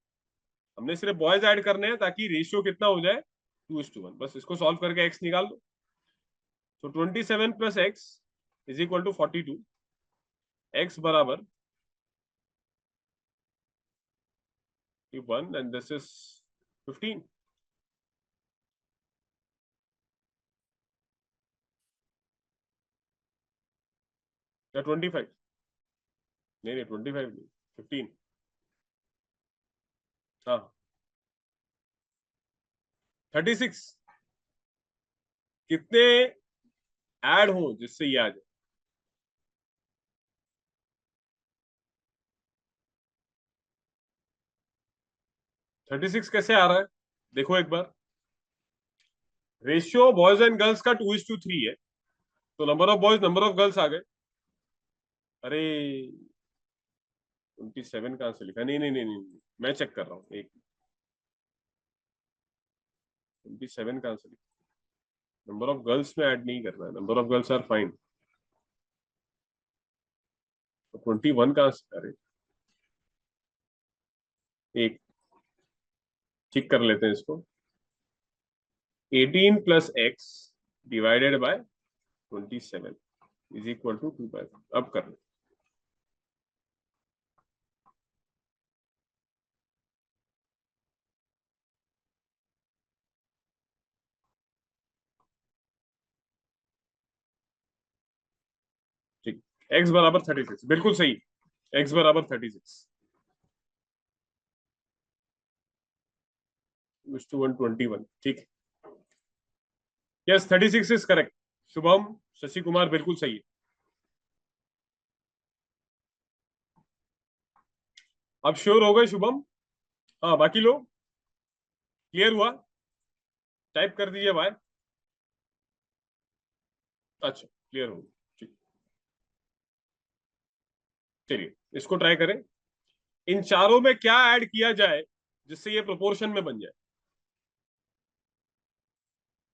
हमने सिर्फ बॉयज ऐड करने हैं ताकि रेशियो कितना हो जाए 2:1. बस इसको सॉल्व करके एक्स निकाल दो. तो 27 plus X is equal to 42. X बराबर 1 एंड दिस इज 15. या 25? नहीं नहीं 25 नहीं, 15। हाँ 36। कितने ऐड हो जिससे ये आ जाए? 36 कैसे आ रहा है? देखो एक बार, रेशियो बॉयज एंड गर्ल्स का 2:3 है, तो number of boys number of girls आ गए। अरे 27 कहां से लिखा? नहीं नहीं नहीं नहीं, मैं चेक कर रहा हूँ एक। 27 कहां से लिखा? नंबर ऑफ गर्ल्स में ऐड नहीं करना है, number of girls are fine. तो 21 कहां से? अरे एक ठीक कर लेते हैं इसको। 18 plus X divided by 27 is equal to 2/5। अब कर लेते। ठीक, एक्स बराबर 36, बिल्कुल सही। एक्स बराबर 36 टू 121। ठीक, yes 36 is correct. Shubham, Shashi Kumar बिल्कुल सही है। अब श्योर हो गए शुभम? हाँ बाकी लोग क्लियर हुआ? टाइप कर दीजिए भाई। अच्छा क्लियर हो, ठीक। चलिए इसको ट्राई करें। इन चारों में क्या ऐड किया जाए जिससे ये प्रोपोर्शन में बन जाए?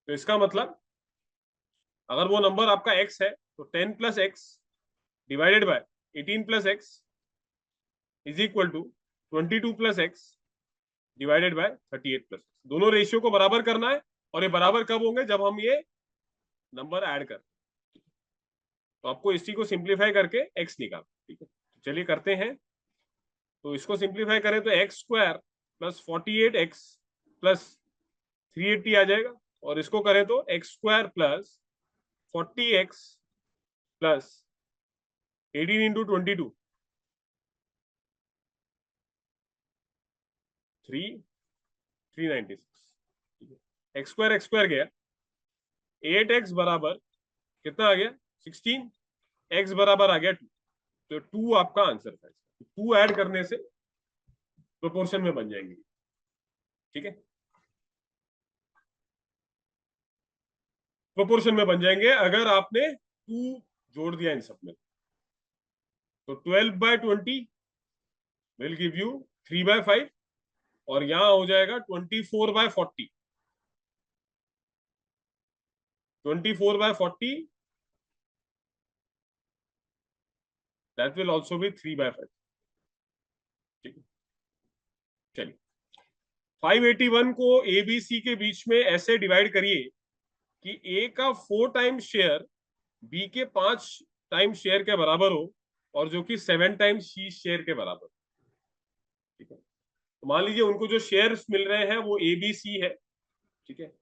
तो इसका मतलब, अगर वो नंबर आपका x है तो 10 plus X divided by 18 plus X is equal to 22 plus X divided by 38 plus. दोनों रेशियो को बराबर करना है, और ये बराबर कब होंगे? जब हम ये नंबर ऐड कर। तो आपको इसी को सिंप्लीफाई करके x निकाल, ठीक है? तो चलिए करते हैं। तो इसको सिंप्लीफाई करें तो x square plus 48x plus 380 आ जाएगा, और इसको करें तो x square plus 40x plus 18 into 22 396। X square गया, 8x बराबर कितना आ गया? 16। एक्स बराबर आ गया 2, तो 2 आपका आंसर था। 2 ऐड करने से प्रोपोर्शन में बन जाएंगे, ठीक है? प्रोपोर्शन में बन जाएंगे अगर आपने 2 जोड़ दिया इन सब में। तो 12/20 विल गिव यू 3/5, और यहां हो जाएगा 24/40। 24/40 दैट विल ऑल्सो बी 3/5। ठीक है, चलिए 581 को ए बी सी के बीच में ऐसे डिवाइड करिए कि ए का 4 टाइम्स शेयर बी के 5 टाइम्स शेयर के बराबर हो, और जो कि 7 टाइम्स सी शेयर के बराबर। ठीक है, तो मान लीजिए उनको जो शेयर्स मिल रहे हैं वो ए बी सी है, ठीक है?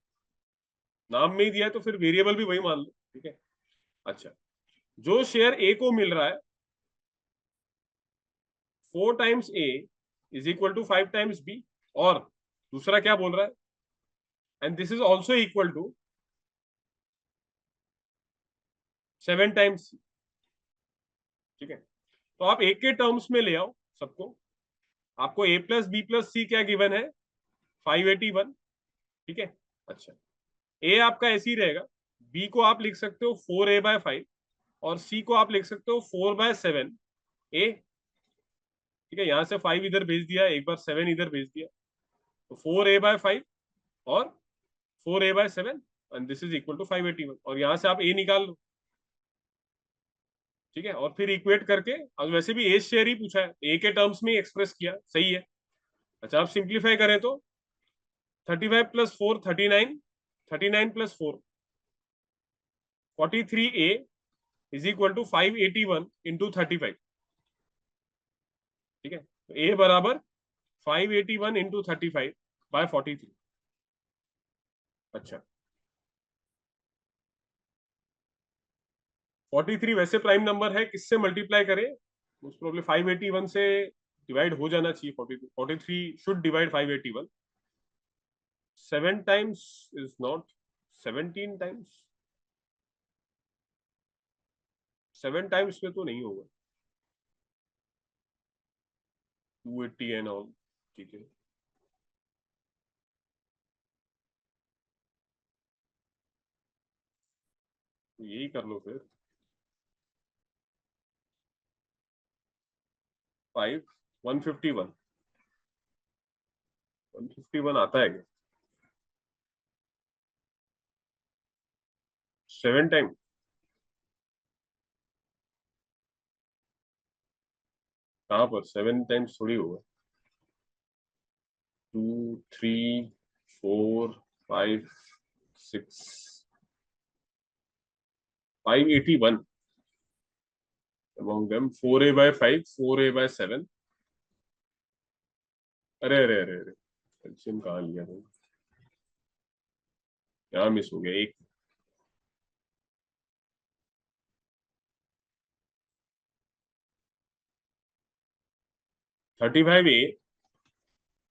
नाम में ही दिया है तो फिर वेरिएबल भी वही मान लो, ठीक है? अच्छा, जो शेयर ए को मिल रहा है 4 times A is equal to 5 times B, और दूसरा क्या बोल रहा है? And this is also equal to 7 times C. ठीक है, तो आप ए के टर्म्स में ले आओ सबको। आपको ए प्लस बी प्लस सी क्या गिवन है? 581। ठीक है, अच्छा, ए आपका ऐसे ही रहेगा, बी को आप लिख सकते हो 4a/5, और सी को आप लिख सकते हो 4/7 ए। ठीक है, यहां से 5 इधर भेज दिया, एक बार 7 इधर भेज दिया, तो 4a/5 और 4a/7, and this is equal to 581, और यहां से आप ए निकाल लो। ठीक है, और फिर इक्वेट करके, अब वैसे भी ए शेयर ही पूछा है, ए के टर्म्स में ही एक्सप्रेस किया, सही है। अच्छा, आप सिंप्लीफाई करें तो 35 plus 4 39, 39 plus 4 43a is equal to 581 into 35। ठीक है, तो ए बराबर 581 इंटू 35/43। अच्छा, 43 वैसे प्राइम नंबर है, किससे मल्टीप्लाई करें? मोस्ट प्रोबेबली 581 से डिवाइड हो जाना चाहिए। 43 should divide 581। 7 times is not 17 times. 7 times में तो नहीं होगा। 280 एंड ऑल, ठीक है। यही कर लो फिर। 5 151 151 आता है क्या? 7 टाइम? कहाँ पर 7 टाइम्स थोड़ी होगा। 2 3 4 5 6 581 among them 4a by 5 4a by 7। अरे अरे अरे अरे, एलसीएम कहाँ लिया था? यहाँ मिस हो गया एक। 35a,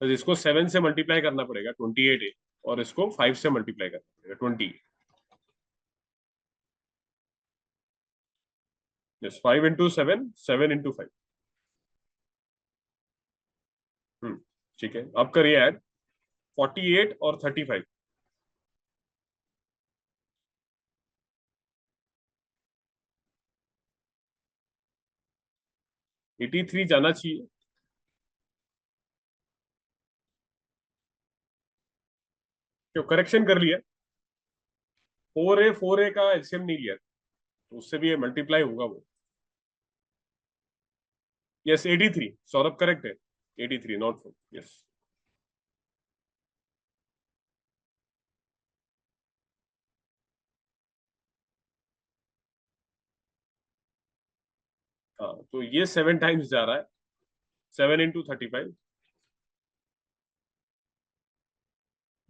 बस इसको 7 से मल्टीप्लाई करना पड़ेगा 28a, और इसको 5 से मल्टीप्लाई करना पड़ेगा 20। Yes, 5 into 7, 7 into 5। ठीक है, अब करिए ऐड 48 और 35। 83 जाना चाहिए। क्यों करेक्शन कर लिया? 4a का एलसीएम नहीं लिया, तो उससे भी ये मल्टीप्लाई होगा वो। यस 83, सौरभ करेक्ट है। 83 नॉट 4। यस। हाँ, तो ये 7 टाइम्स जा रहा है। 7 इंटू 35,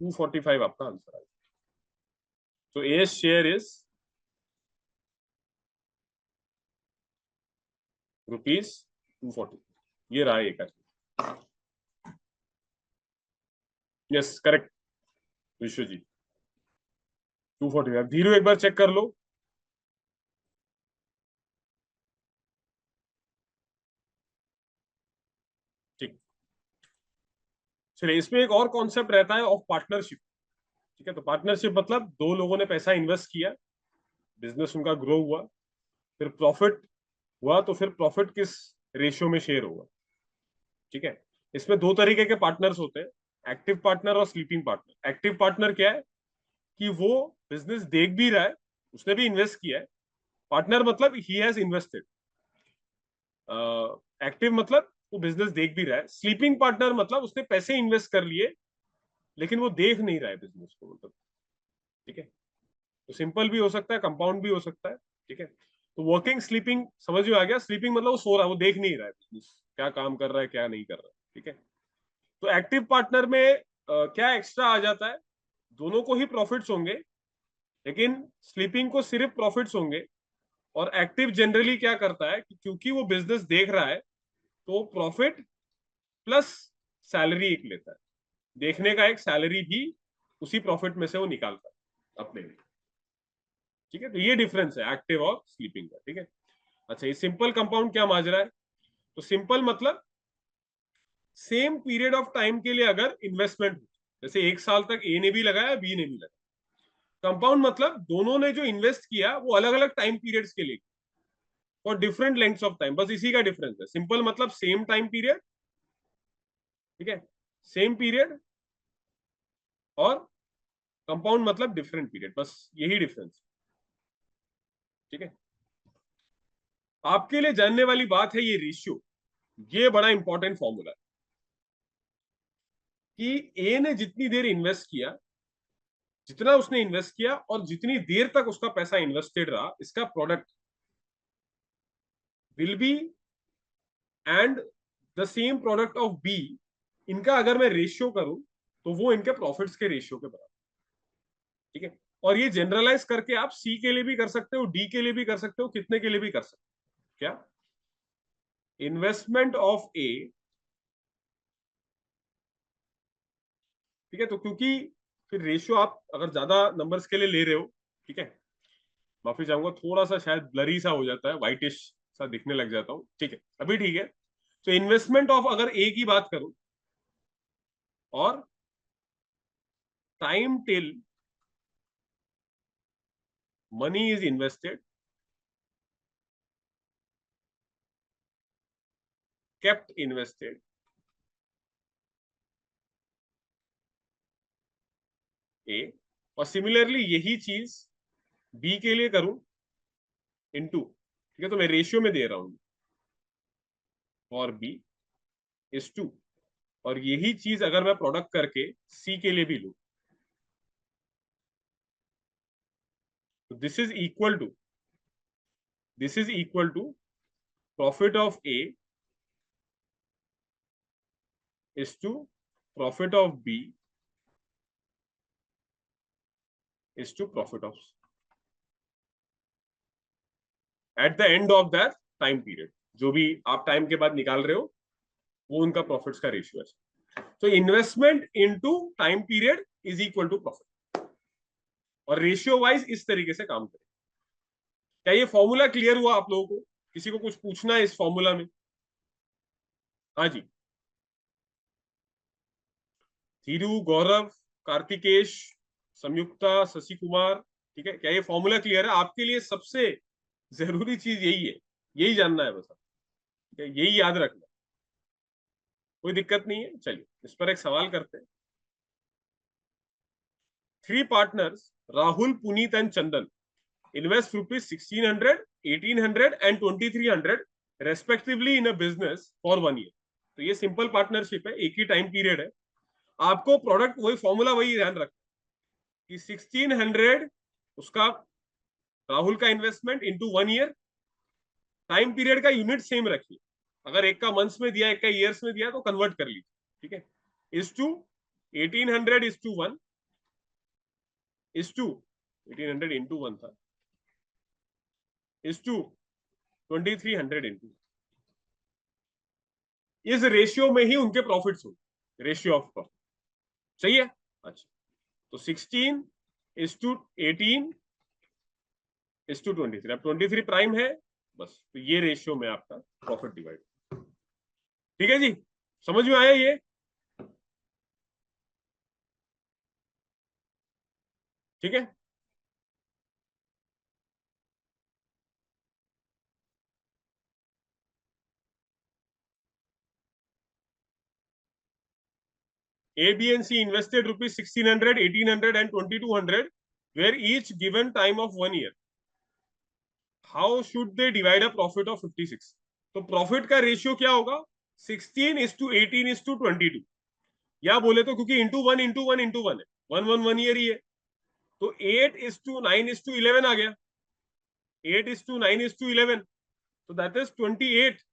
245 आपका आंसर है। तो ए शेयर इज ₹240। ये रहा एक। यस करेक्ट विश्व जी। 245। धीरू एक बार चेक कर लो। ठीक। चलिए, इसमें एक और कॉन्सेप्ट रहता है ऑफ पार्टनरशिप। ठीक है, तो पार्टनरशिप मतलब दो लोगों ने पैसा इन्वेस्ट किया, बिजनेस उनका ग्रो हुआ, फिर प्रॉफिट हुआ, तो फिर प्रॉफिट किस रेशियो में शेयर होगा। ठीक है, इसमें दो तरीके के पार्टनर्स होते हैं, एक्टिव पार्टनर और स्लीपिंग पार्टनर। एक्टिव पार्टनर क्या है कि वो बिजनेस देख भी रहा है, उसने भी इन्वेस्ट किया है। पार्टनर मतलब ही हैज इन्वेस्टेड। एक्टिव मतलब वो बिजनेस देख भी रहा है। स्लीपिंग पार्टनर मतलब उसने पैसे इन्वेस्ट कर लिए लेकिन वो देख नहीं रहा है बिजनेस को, मतलब। ठीक है, तो सिंपल भी हो सकता है, कंपाउंड भी हो सकता है। ठीक है, तो वर्किंग स्लीपिंग समझ में आ गया। स्लीपिंग मतलब वो सो रहा है, वो देख नहीं रहा है बिजनेस क्या काम कर रहा है क्या नहीं कर रहा है। ठीक है, तो एक्टिव पार्टनर में क्या एक्स्ट्रा आ जाता है? दोनों को ही प्रॉफिट्स होंगे, लेकिन स्लीपिंग को सिर्फ प्रॉफिट्स होंगे। और एक्टिव जनरली क्या करता है कि क्योंकि वो बिजनेस देख रहा है, तो प्रॉफिट प्लस सैलरी एक लेता है। देखने का एक सैलरी भी उसी प्रॉफिट में से वो निकालता है अपने लिए। ठीक है, तो ये डिफरेंस है एक्टिव और स्लीपिंग का। ठीक है, अच्छा, ये सिंपल कंपाउंड क्या माजरा है? तो सिंपल मतलब सेम पीरियड ऑफ टाइम के लिए अगर इन्वेस्टमेंट, जैसे 1 साल तक ए ने भी लगाया बी ने भी लगाया। कंपाउंड मतलब दोनों ने जो इन्वेस्ट किया वो अलग अलग टाइम पीरियड्स के लिए, for different lengths of time. बस इसी का डिफरेंस है। सिंपल मतलब सेम टाइम पीरियड, ठीक है, सेम पीरियड, और कंपाउंड मतलब डिफरेंट पीरियड, बस यही डिफरेंस। ठीक है, आपके लिए जानने वाली बात है ये रेशियो। ये बड़ा इंपॉर्टेंट फॉर्मूला है कि ए ने जितनी देर इन्वेस्ट किया, जितना उसने इन्वेस्ट किया और जितनी देर तक उसका पैसा इन्वेस्टेड रहा, इसका product will be and the same product of B. इनका अगर मैं रेशियो करूं तो वो इनके प्रॉफिट्स के रेशियो के बराबर। ठीक है, और ये जनरलाइज करके आप सी के लिए भी कर सकते हो, डी के लिए भी कर सकते हो, कितने के लिए भी कर सकते हो। क्या? इन्वेस्टमेंट ऑफ ए, ठीक है। तो क्योंकि फिर रेशियो आप अगर ज्यादा नंबर्स के लिए ले रहे हो, ठीक है, माफी चाहूंगा, थोड़ा सा शायद ब्लरी सा हो जाता है, व्हाइटिश सा दिखने लग जाता हूँ, ठीक है, अभी ठीक है। तो इन्वेस्टमेंट ऑफ अगर ए की बात करूं, और time till money is invested, kept invested, a, और सिमिलरली यही चीज बी के लिए करूं, इनटू, ठीक है, तो मैं रेशियो में दे रहा हूं फॉर बी इज टू, और यही चीज अगर मैं प्रोडक्ट करके सी के लिए भी लूं, तो this is equal to profit of A is to profit of B is to profit of at the end of that time period. जो भी आप टाइम के बाद निकाल रहे हो वो उनका प्रॉफिट्स का रेशियो है। तो investment into time period is equal to profit, और रेशियो वाइज इस तरीके से काम करें। क्या ये फॉर्मूला क्लियर हुआ आप लोगों को? किसी को कुछ पूछना है इस फॉर्मूला में? हाँ जी, धीरू, गौरव, कार्तिकेश, संयुक्ता, शशि कुमार, ठीक है, क्या ये फॉर्मूला क्लियर है? आपके लिए सबसे जरूरी चीज यही है, यही जानना है बस, ठीक है, यही याद रखना, कोई दिक्कत नहीं है। चलिए इस पर एक सवाल करते हैं। Three partners Rahul, Puneet and Chandan invest rupees 1600, 1800 and 2300 respectively in a business for 1 year। तो ये सिंपल पार्टनरशिप है, एक ही टाइम पीरियड है। आपको प्रोडक्ट वही फॉर्मूला वही ध्यान रखना कि 1600 उसका राहुल का investment into 1 year, time period का यूनिट सेम रखिए, अगर एक का मंथ्स में दिया एक का ईयर्स में दिया तो कन्वर्ट कर लीजिए, ठीक है। Is to 1800 is to 1 is to 1800 into 1 था, इज टू 2300 इंटू, इस रेशियो में ही उनके प्रॉफिट्स हो, रेशियो ऑफ प्रॉफिट, सही है। अच्छा, तो 16 इज टू 18 इज टू 23, अब 23 प्राइम है बस, तो ये रेशियो में आपका प्रॉफिट डिवाइड, ठीक है जी, समझ में आया ये? ठीक है, A, B and C invested rupees 1600, 1800 and 2200 where each given time of 1 year. How should they divide a profit of 56? तो प्रॉफिट का रेशियो क्या होगा? 16 इज टू 18 इज टू 22, या बोले तो क्योंकि into one into one into one है, one one 1 year ही है, तो 8 इज टू 9 इज टू 11 आ गया, 8 इज टू 9 इज टू 11, तो दैट इज 28।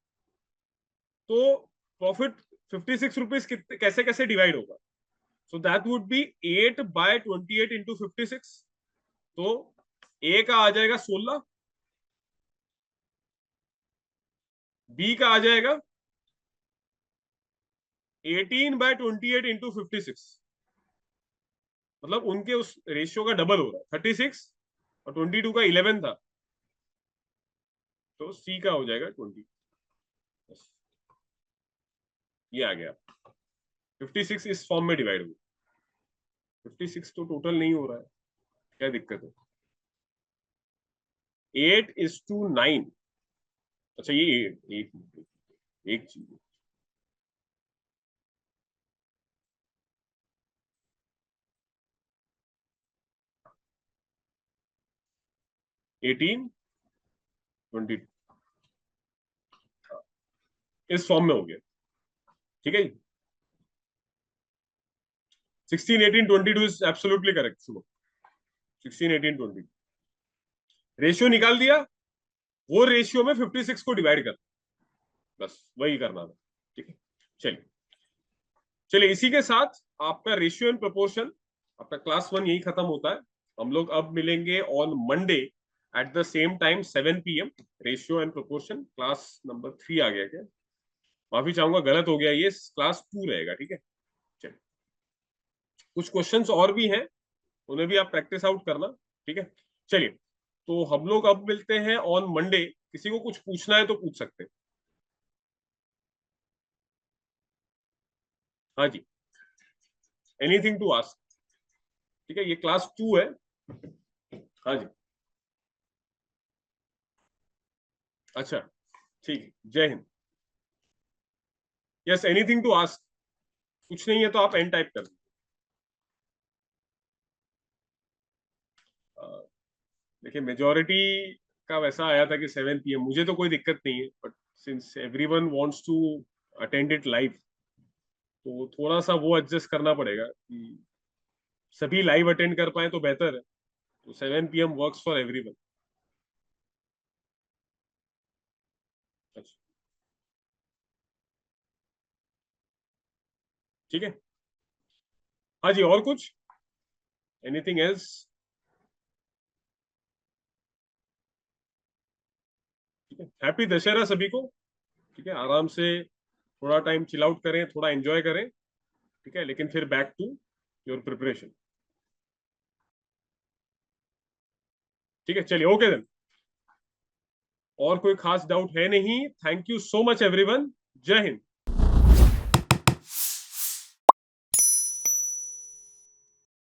तो प्रॉफिट 56 रुपीज कैसे कैसे डिवाइड होगा? So that would be 8 by 28 into 56, तो ए का आ जाएगा 16, बी का आ जाएगा 18 बाय 28 इंटू 56, मतलब उनके उस रेशियो का डबल हो रहा है, 36 और 22 का 11 था, तो सी का हो जाएगा 20, ये आ गया। 56 इस फॉर्म में डिवाइड हो, 56 तो टोटल नहीं हो रहा है, क्या दिक्कत है? 8 इज टू 9, अच्छा ये एक चीज, 18 22 इस फॉर्म में हो गया, ठीक है जी। 16 18 22 इज एब्सोल्युटली करेक्ट। सुनो, 16 18 22 रेशियो निकाल दिया, वो रेशियो में 56 को डिवाइड कर, बस वही करना था, ठीक है। चलिए चलिए, इसी के साथ आपका रेशियो एंड प्रोपोर्शन, आपका क्लास 1 यही खत्म होता है, हम लोग अब मिलेंगे on Monday at the same time 7 PM। Ratio and proportion class number 3 आ गया क्या? माफी चाहूंगा, गलत हो गया, ये क्लास 2 रहेगा, ठीक है। चलिए, कुछ क्वेश्चंस और भी हैं, उन्हें भी आप प्रैक्टिस आउट करना, ठीक है। चलिए, तो हम लोग अब मिलते हैं ऑन मंडे। किसी को कुछ पूछना है तो पूछ सकते हैं। हाँ जी, एनीथिंग टू आस्क, ठीक है, ये क्लास 2 है। हाँ जी, अच्छा, ठीक है, जय हिंद। यस, एनीथिंग टू आस्क, कुछ नहीं है तो आप एन टाइप कर दीजिए। देखिए, मेजोरिटी का वैसा आया था कि 7 PM, मुझे तो कोई दिक्कत नहीं है, but since everyone wants to attend it live, तो थोड़ा सा वो एडजस्ट करना पड़ेगा कि सभी लाइव अटेंड कर पाए तो बेहतर है। तो 7 PM वर्क्स फॉर एवरीवन। अच्छा, ठीक है। हाँ जी, और कुछ, एनीथिंग एल्स? ठीक है, हैप्पी दशहरा सभी को। ठीक है, आराम से थोड़ा टाइम चिल आउट करें, थोड़ा एंजॉय करें, ठीक है, लेकिन फिर बैक टू योर प्रिपरेशन। ठीक है, चलिए, ओके देन। और कोई खास डाउट है नहीं। Thank you so much everyone. जय हिंद।